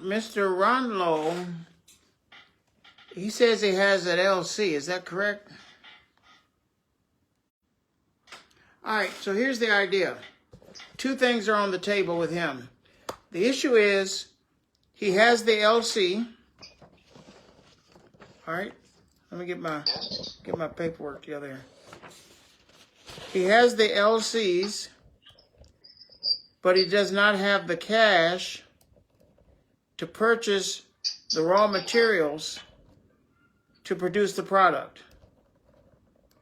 Mr. Ronlow, he says he has an LC. Is that correct? All right, so here's the idea. Two things are on the table with him. The issue is he has the LC. All right, let me get my paperwork together here. He has the LCs, but he does not have the cash to purchase the raw materials to produce the product.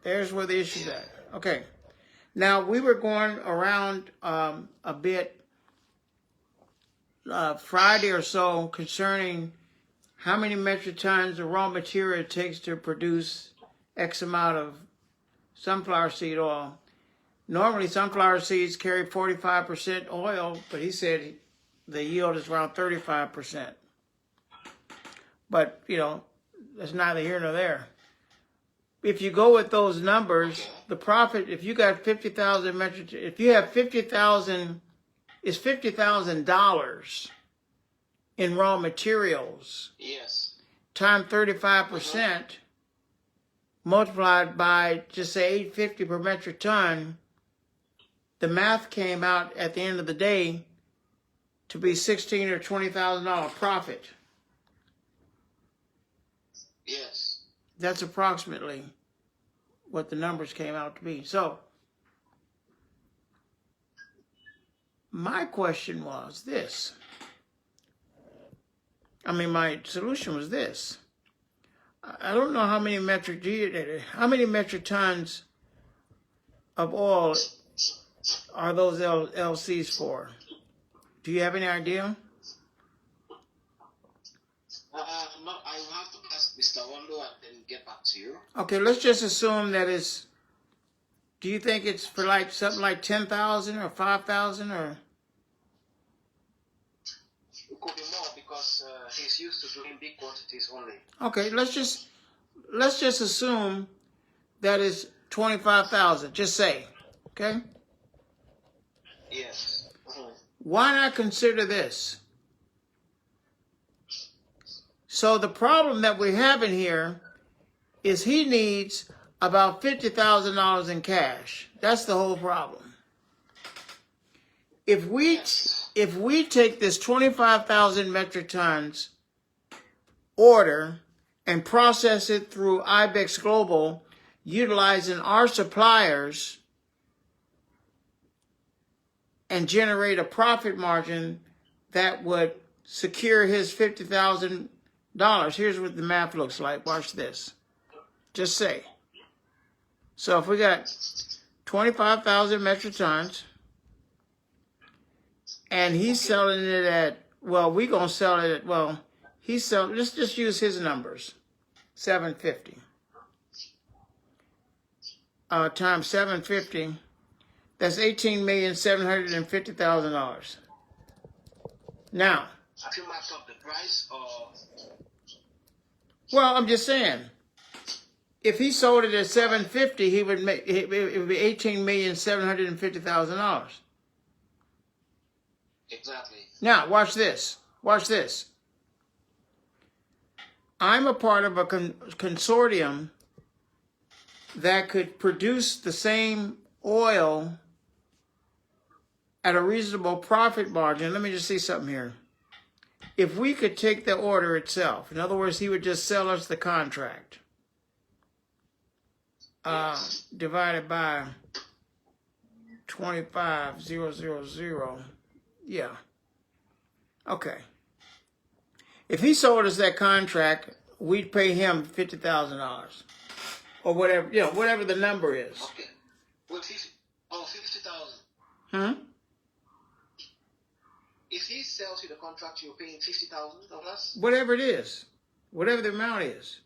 There's where the issue's at. Okay. Now, we were going around a bit Friday or so concerning how many metric tons of raw material it takes to produce X amount of sunflower seed oil. Normally, sunflower seeds carry 45% oil, but he said the yield is around 35%. But, you know, that's neither here nor there. If you go with those numbers, the profit, if you got 50,000 metric, if you have 50,000, it's $50,000 in raw materials. Yes. Times 35%, multiplied by, just say, $8.50 per metric ton, the math came out at the end of the day to be $16,000 or $20,000 profit. Yes. That's approximately what the numbers came out to be. So, my question was this. My solution was this. I don't know how many metric tons of oil are those LCs for? Do you have any idea? No, I will have to ask Mr. Wando and then get back to you. Okay, let's just assume that it's, do you think it's for like something like 10,000 or 5,000 or? It could be more because he's used to doing big quantities only. Okay, let's just assume that it's 25,000, just say, okay? Yes. Why not consider this? So the problem that we're having here is he needs about $50,000 in cash. That's the whole problem. If we take this 25,000 metric tons order and process it through Ibex Global, utilizing our suppliers, and generate a profit margin that would secure his $50,000. Here's what the math looks like. Watch this. Just say. So if we got 25,000 metric tons, and he's selling it at, well, we're going to sell it at, well, he's selling, let's just use his numbers. 750. Times 750, that's $18,750,000. Now, have you marked up the price or? Well, I'm just saying, if he sold it at 750, he would make it would be $18,750,000. Exactly. Now, watch this. Watch this. I'm a part of a consortium that could produce the same oil at a reasonable profit margin. Let me just see something here. If we could take the order itself, in other words, he would just sell us the contract, divided by 25,000. Yeah. Okay. If he sold us that contract, we'd pay him $50,000 or whatever, whatever the number is. Okay. Well, 50,000. Hmm? If he sells you the contract, you're paying $50,000? Whatever it is. Whatever the amount is.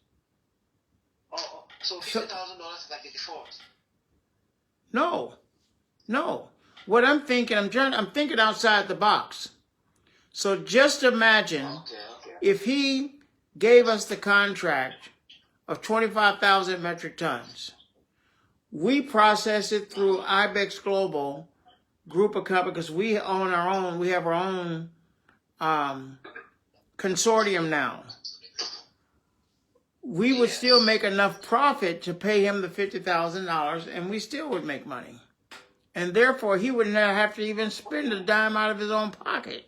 Oh, so $50,000 is like a default? No. What I'm thinking, I'm thinking outside the box. So just imagine if he gave us the contract of 25,000 metric tons. We process it through Ibex Global group of companies because we own our own. We have our own consortium now, we would still make enough profit to pay him the $50,000, and we still would make money. And therefore, he would not have to even spend a dime out of his own pocket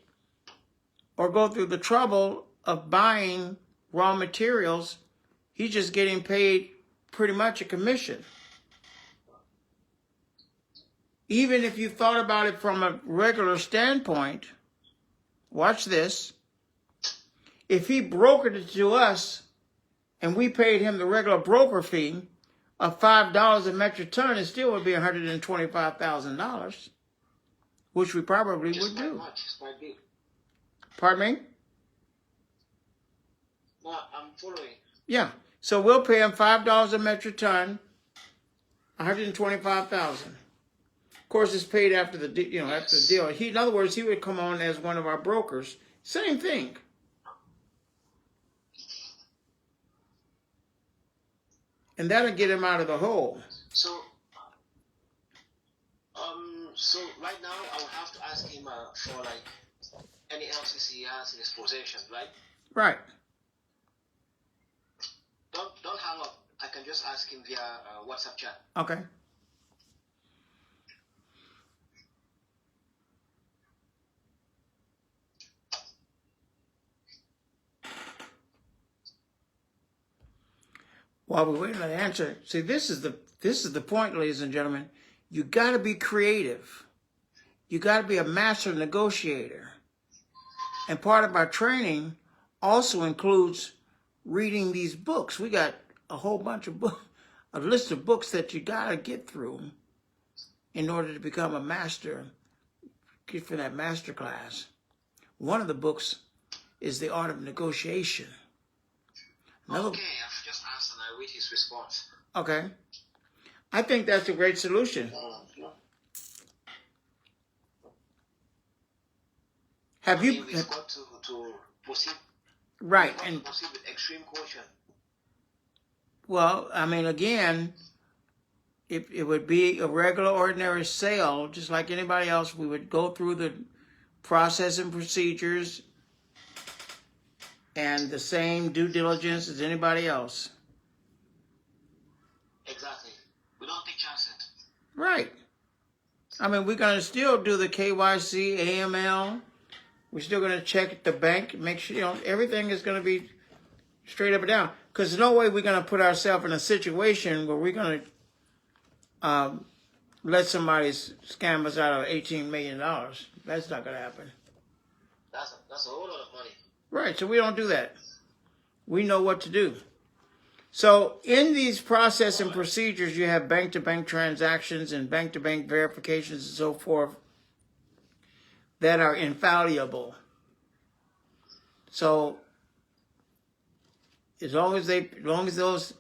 or go through the trouble of buying raw materials. He's just getting paid pretty much a commission. Even if you thought about it from a regular standpoint, watch this. If he brokered it to us and we paid him the regular broker fee of $5 a metric ton, it still would be $125,000, which we probably would do. Pardon me? No, I'm following. Yeah. So we'll pay him $5 a metric ton, $125,000. Of course, it's paid after the after the deal. In other words, he would come on as one of our brokers. Same thing. And that'll get him out of the hole. So right now I will have to ask him for like any LCC he has in his possession, right? Right. Don't hang up. I can just ask him via WhatsApp chat. Okay. While we wait for the answer, see, this is the point, ladies and gentlemen. You got to be creative. You got to be a master negotiator. And part of our training also includes reading these books. We got a whole bunch of books, a list of books that you got to get through in order to become a master, get for that master class. One of the books is The Art of Negotiation. Okay, I've just asked and I read his response. Okay. I think that's a great solution. We've got to proceed. Right. And proceed with extreme caution. Well, I mean, again, it would be a regular, ordinary sale, just like anybody else. We would go through the process and procedures and the same due diligence as anybody else. Exactly. We don't take chances. Right. I mean, we're going to still do the KYC, AML. We're still going to check at the bank, make sure, everything is going to be straight up and down. Because there's no way we're going to put ourselves in a situation where we're going to let somebody scam us out of $18 million. That's not going to happen. That's a whole lot of money. Right, so we don't do that. We know what to do. So in these process and procedures, you have bank-to-bank transactions and bank-to-bank verifications and so forth that are infallible. So as long as those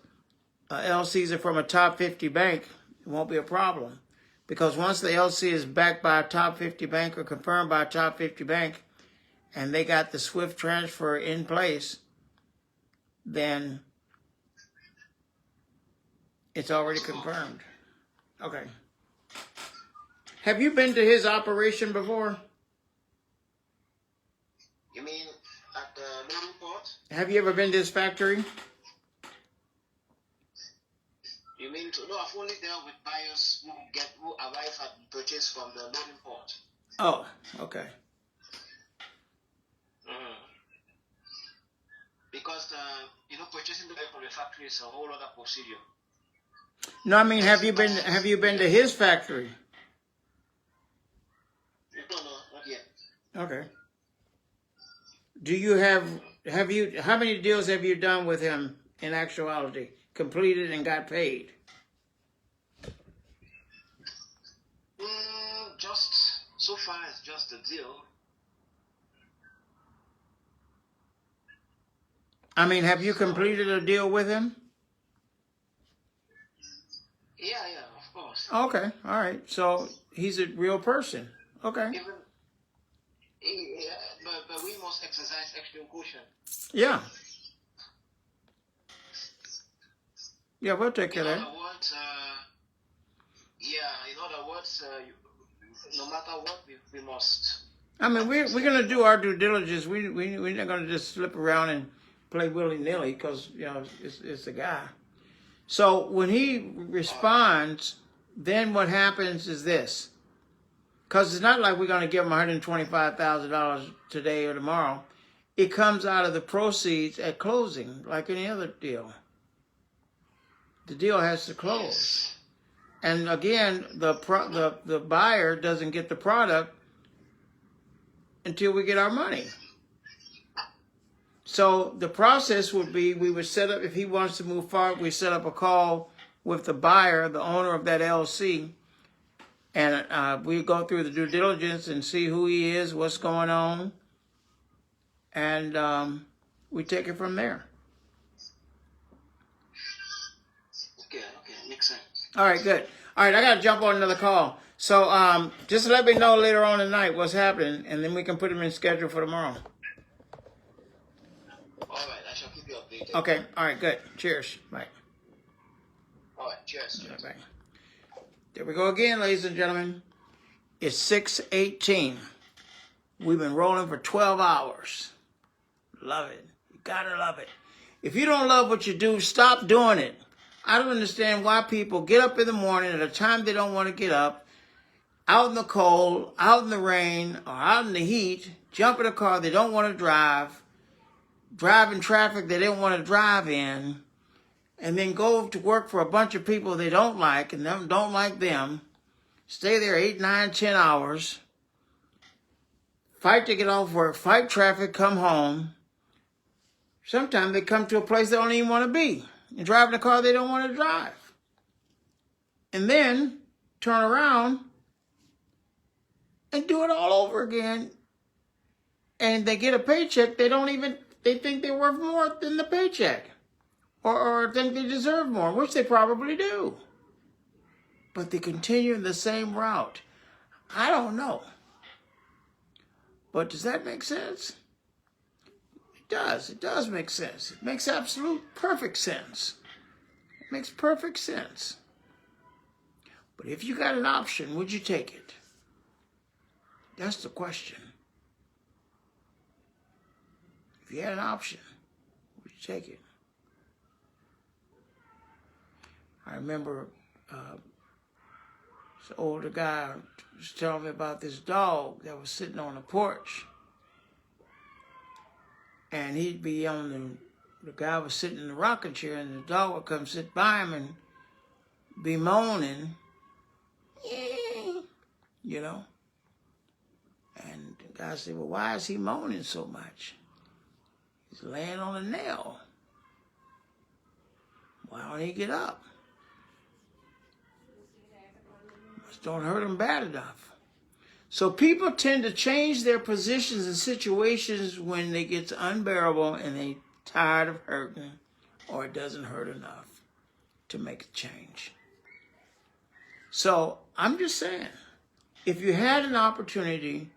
LCs are from a top 50 bank, it won't be a problem. Because once the LC is backed by a top 50 bank or confirmed by a top 50 bank, and they got the SWIFT transfer in place, then it's already confirmed. Okay. Have you been to his operation before? You mean at the loading port? Have you ever been to his factory? You mean no? I've only dealt with buyers who arrive and purchase from the loading port. Oh, okay. Because purchasing them from the factory is a whole other procedure. No, I mean, have you been to his factory? No, not yet. Okay. Do you how many deals have you done with him in actuality? Completed and got paid? Just so far, it's just a deal. I mean, have you completed a deal with him? Yeah, of course. Okay, all right. So he's a real person. Okay. But we must exercise extreme caution. Yeah. Yeah, we'll take care of that. In other words, no matter what, we must I mean, we're going to do our due diligence. We're not going to just slip around and play willy-nilly because, you know, it's the guy. So when he responds, then what happens is this. Because it's not like we're going to give him $125,000 today or tomorrow. It comes out of the proceeds at closing, like any other deal. The deal has to close. And again, the buyer doesn't get the product until we get our money. So the process would be, we would set up, if he wants to move forward, we set up a call with the buyer, the owner of that LLC, and we go through the due diligence and see who he is, what's going on, and we take it from there. Okay, makes sense. All right, good. All right, I got to jump on another call. So just let me know later on tonight what's happening, and then we can put him in schedule for tomorrow. All right, I shall keep you updated. Okay, all right, good. Cheers. Bye. All right, cheers. Bye. There we go again, ladies and gentlemen. It's 6:18. We've been rolling for 12 hours. Love it. You gotta love it. If you don't love what you do, stop doing it. I don't understand why people get up in the morning at a time they don't want to get up, out in the cold, out in the rain, or out in the heat, jump in a car they don't want to drive in traffic they don't want to drive in, and then go to work for a bunch of people they don't like and them don't like them, stay there 8, 9, 10 hours, fight to get off work, fight traffic, come home. Sometimes they come to a place they don't even want to be and drive in a car they don't want to drive. And then turn around and do it all over again. And they get a paycheck, they think they're worth more than the paycheck. Or think they deserve more, which they probably do. But they continue in the same route. I don't know. But does that make sense? It does. It does make sense. It makes perfect sense. It makes perfect sense. But if you got an option, would you take it? That's the question. If you had an option, would you take it? I remember this older guy was telling me about this dog that was sitting on the porch. And he'd be on the guy was sitting in the rocking chair, and the dog would come sit by him and be moaning, you know. And the guy said, well, why is he moaning so much? He's laying on a nail. Why don't he get up? Must don't hurt him bad enough. So people tend to change their positions in situations when it gets unbearable and they're tired of hurting, or it doesn't hurt enough to make a change. So I'm just saying, if you had an opportunity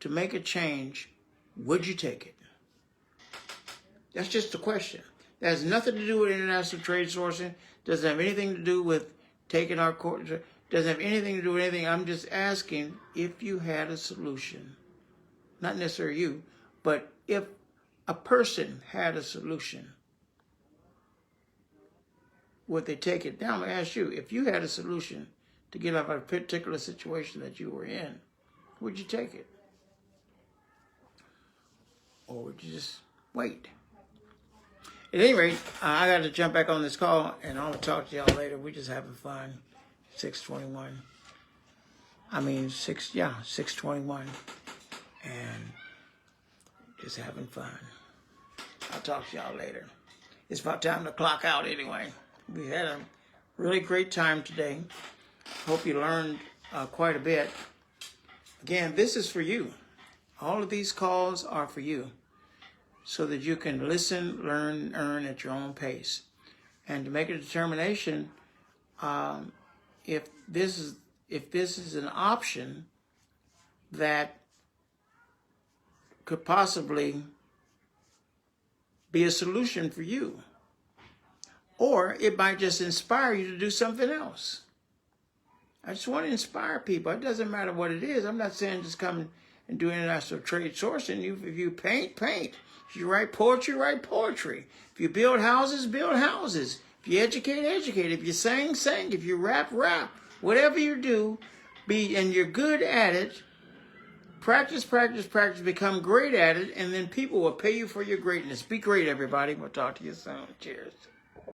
to make a change, would you take it? That's just the question. That has nothing to do with international trade sourcing. Doesn't have anything to do with taking our court. Doesn't have anything to do with anything. I'm just asking if you had a solution. Not necessarily you, but if a person had a solution, would they take it? Now I'm going to ask you, if you had a solution to get out of a particular situation that you were in, would you take it? Or would you just wait? At any rate, I got to jump back on this call, and I'll talk to y'all later. We're just having fun. 6:21. I mean, 6:21. And just having fun. I'll talk to y'all later. It's about time to clock out anyway. We had a really great time today. Hope you learned quite a bit. Again, this is for you. All of these calls are for you, so that you can listen, learn, earn at your own pace. And to make a determination, if this is an option that could possibly be a solution for you, or it might just inspire you to do something else. I just want to inspire people. It doesn't matter what it is. I'm not saying just come and do international trade sourcing. If you paint, paint. If you write poetry, write poetry. If you build houses, build houses. If you educate, educate. If you sing, sing. If you rap, rap. Whatever you do, and you're good at it, practice, practice, practice, become great at it, and then people will pay you for your greatness. Be great, everybody. We'll talk to you soon. Cheers.